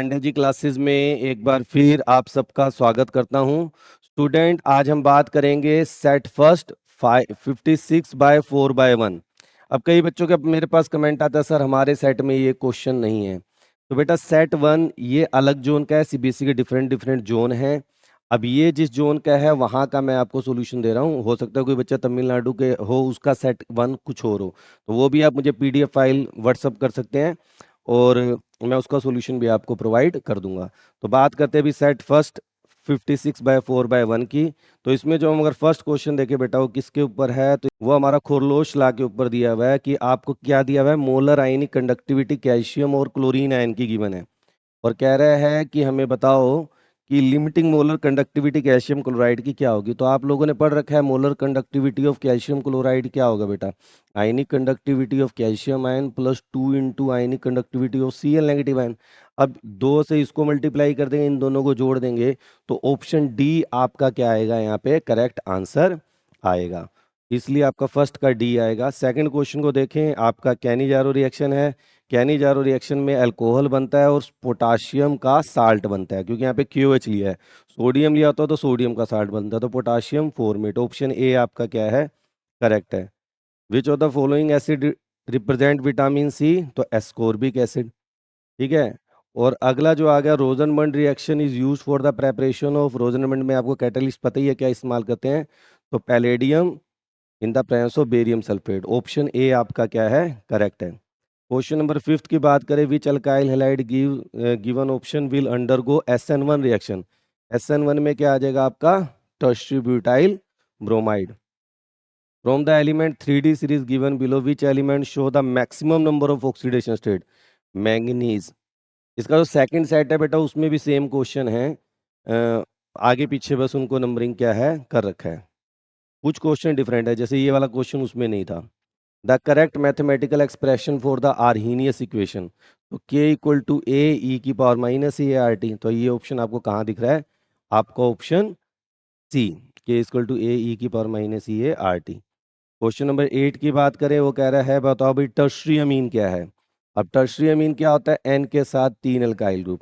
जी classes में एक बार फिर आप सबका स्वागत करता हूं। स्टूडेंट, आज हम बात करेंगे सेट फर्स्ट 56/4/1। अब कई बच्चों के मेरे पास कमेंट आता है, सर हमारे सेट में ये क्वेश्चन नहीं है। तो बेटा सेट 1 ये अलग जोन का है, सीबीएसई के डिफरेंट डिफरेंट जोन है। अब ये जिस जोन का है वहां का मैं आपको सोल्यूशन दे रहा हूँ। हो सकता है कोई बच्चा तमिलनाडु के हो, उसका सेट 1 कुछ और हो, तो वो भी आप मुझे पीडीएफ फाइल व्हाट्सअप कर सकते हैं और मैं उसका सॉल्यूशन भी आपको प्रोवाइड कर दूंगा। तो बात करते हैं अभी सेट फर्स्ट 56/4/1 की। तो इसमें जो हम अगर फर्स्ट क्वेश्चन देखें बेटा, वो किसके ऊपर है, तो वो हमारा खोरलोश लॉ के ऊपर दिया हुआ है कि आपको क्या दिया हुआ है, मोलर आयनिक कंडक्टिविटी कैल्शियम और क्लोरीन आयन की गिवन है। और कह रहा है कि हमें बताओ कि limiting molar conductivity calcium chloride की क्या होगी। तो आप लोगों ने पढ़ रखा है molar conductivity of calcium chloride क्या होगा बेटा, ionic conductivity of calcium ion plus 2 into ionic conductivity of Cl negative ion. अब 2 से इसको मल्टीप्लाई कर देंगे, इन दोनों को जोड़ देंगे, तो ऑप्शन डी आपका क्या आएगा, यहाँ पे करेक्ट आंसर आएगा। इसलिए आपका फर्स्ट का डी आएगा। सेकंड क्वेश्चन को देखें, आपका कैनिजारो रिएक्शन है। कैनिजारो रिएक्शन में अल्कोहल बनता है और पोटाशियम का साल्ट बनता है, क्योंकि यहाँ पे क्यू एच लिया है। सोडियम लिया होता तो सोडियम का साल्ट बनता है, तो पोटाशियम फॉर्मेट। ऑप्शन ए आपका क्या है, करेक्ट है। Which of the following acid represent vitamin c, तो एस्कोर्बिक एसिड। ठीक है। और अगला जो आ गया, रोजनमंड reaction is use for the preparation of, रोजनमंड में आपको कैटलिस्ट पता ही है क्या इस्तेमाल करते हैं, तो palladium in the presence of barium sulphate. Option a आपका क्या है, करेक्ट है। क्वेश्चन नंबर 5 की बात करें, which alkyl halide given option will undergo SN1 reaction. SN1 में क्या आ जाएगा आपका, tertiary butyl bromide. From the element 3D series given below, which element show the maximum number of oxidation state, manganese. इसका जो सेकंड सेट है बेटा, उसमें भी सेम क्वेश्चन है, आगे पीछे बस उनको नंबरिंग क्या है कर रखा है। कुछ क्वेश्चन डिफरेंट है, जैसे ये वाला क्वेश्चन उसमें नहीं था। The correct mathematical expression for the Arrhenius equation, तो के इक्वल टू ए ई की power minus A R T. तो ये ऑप्शन आपको कहाँ दिख रहा है, आपका ऑप्शन सी, के इक्वल टू ए ई की power minus E A R T. Question number 8 की बात करें, वो कह रहा है बताओ भाई टर्शरी अमीन क्या है। अब टर्शरी अमीन क्या होता है, एन के साथ 3 अल्काइल ग्रुप।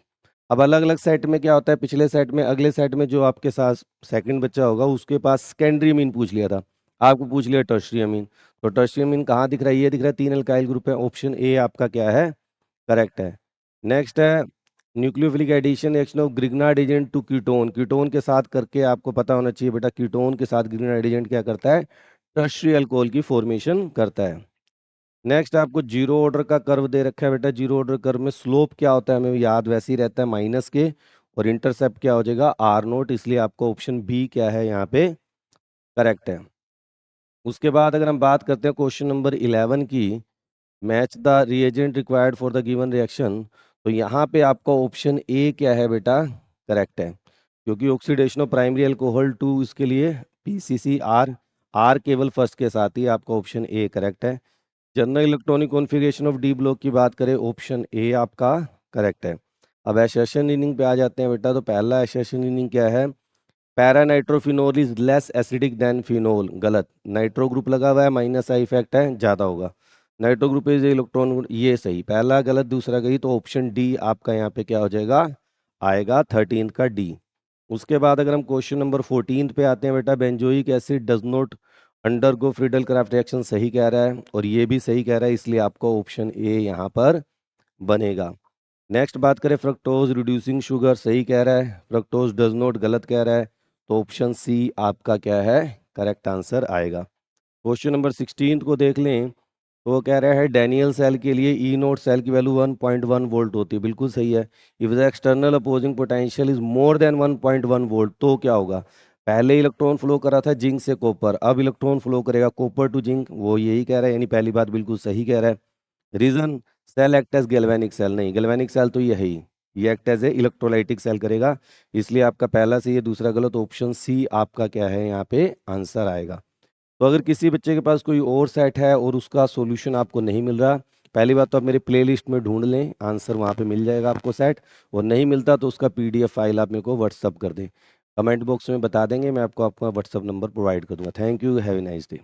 अब अलग अलग सेट में क्या होता है, पिछले सेट में अगले सेट में जो आपके साथ सेकंड बच्चा होगा उसके पास सेकेंडरी अमीन पूछ लिया था, आपको पूछ लिया टर्शरी अमीन। तो टर्शरी अमीन कहाँ दिख रहा है, ये दिख रहा है 3 अल्काइल ग्रुप है। ऑप्शन ए आपका क्या है, करेक्ट है। नेक्स्ट है nucleophilic addition reaction of Grignard agent to ketone. Ketone के साथ करके आपको पता होना चाहिए बेटा, कीटोन के साथ ग्रिग्नार्ड एजेंट क्या करता है, टर्शियरी अल्कोहल की फॉर्मेशन करता है। नेक्स्ट आपको जीरो ऑर्डर का कर्व दे रखा है बेटा, जीरो ऑर्डर कर्व में स्लोप क्या होता है हमें याद वैसे ही रहता है, माइनस के, और इंटरसेप्ट क्या हो जाएगा आर नोट। इसलिए आपको ऑप्शन बी क्या है यहाँ पे, करेक्ट है। उसके बाद अगर हम बात करते हैं क्वेश्चन नंबर 11 की, match the reagent required for the given reaction, तो यहाँ पे आपका ऑप्शन ए क्या है बेटा, करेक्ट है। क्योंकि oxidation of primary alcohol to, इसके लिए पीसीसी आर, आर केवल फर्स्ट के साथ ही, आपका ऑप्शन ए करेक्ट है। General electronic configuration of d block की बात करें, ऑप्शन ए आपका करेक्ट है। अब एसेशन इनिंग पे आ जाते हैं बेटा, तो पहला एसेशन इनिंग क्या है, para nitrophenol is less acidic then phenol, गलत। नाइट्रो ग्रुप लगा हुआ है, माइनस आई इफेक्ट है, ज़्यादा होगा। नाइट्रो ग्रुप इज इलेक्ट्रॉन, ये सही, पहला गलत दूसरा गई, तो ऑप्शन डी आपका यहाँ पे क्या हो जाएगा, आएगा 13 का डी। उसके बाद अगर हम क्वेश्चन नंबर 14 पे आते हैं बेटा, benzoic acid does not undergo Friedel craft reaction, सही कह रहा है और ये भी सही कह रहा है, इसलिए आपका ऑप्शन ए यहाँ पर बनेगा। नेक्स्ट बात करें, फ्रक्टोज रिड्यूसिंग शुगर, सही कह रहा है, फ्रक्टोज डज नॉट गलत कह रहा है, तो ऑप्शन सी आपका क्या है, करेक्ट आंसर आएगा। क्वेश्चन नंबर 16 को देख लें, तो वो कह रहा है डैनियल सेल के लिए ई नोट सेल की वैल्यू 1.1 वोल्ट होती है, बिल्कुल सही है। If the external opposing potential is more than 1.1 volt, तो क्या होगा, पहले इलेक्ट्रॉन फ्लो कर रहा था जिंक से कॉपर, अब इलेक्ट्रॉन फ्लो करेगा कॉपर टू जिंक, वो यही कह रहा है, यानी पहली बात बिल्कुल सही कह रहा है। Reason, cell act as galvanic cell, नहीं गैल्वेनिक सेल तो ये है ही, ये act as a electrolytic cell करेगा, इसलिए आपका पहला सही है दूसरा गलत, ऑप्शन सी आपका क्या है यहाँ पे आंसर आएगा। तो अगर किसी बच्चे के पास कोई और सेट है और उसका सॉल्यूशन आपको नहीं मिल रहा, पहली बात तो आप मेरे प्लेलिस्ट में ढूंढ लें, आंसर वहाँ पे मिल जाएगा आपको सेट, और नहीं मिलता तो उसका पीडीएफ फाइल आप मेरे को व्हाट्सअप कर दें, कमेंट बॉक्स में बता देंगे, मैं आपको आपका व्हाट्सअप नंबर प्रोवाइड कर दूंगा। Thank you, have a nice day.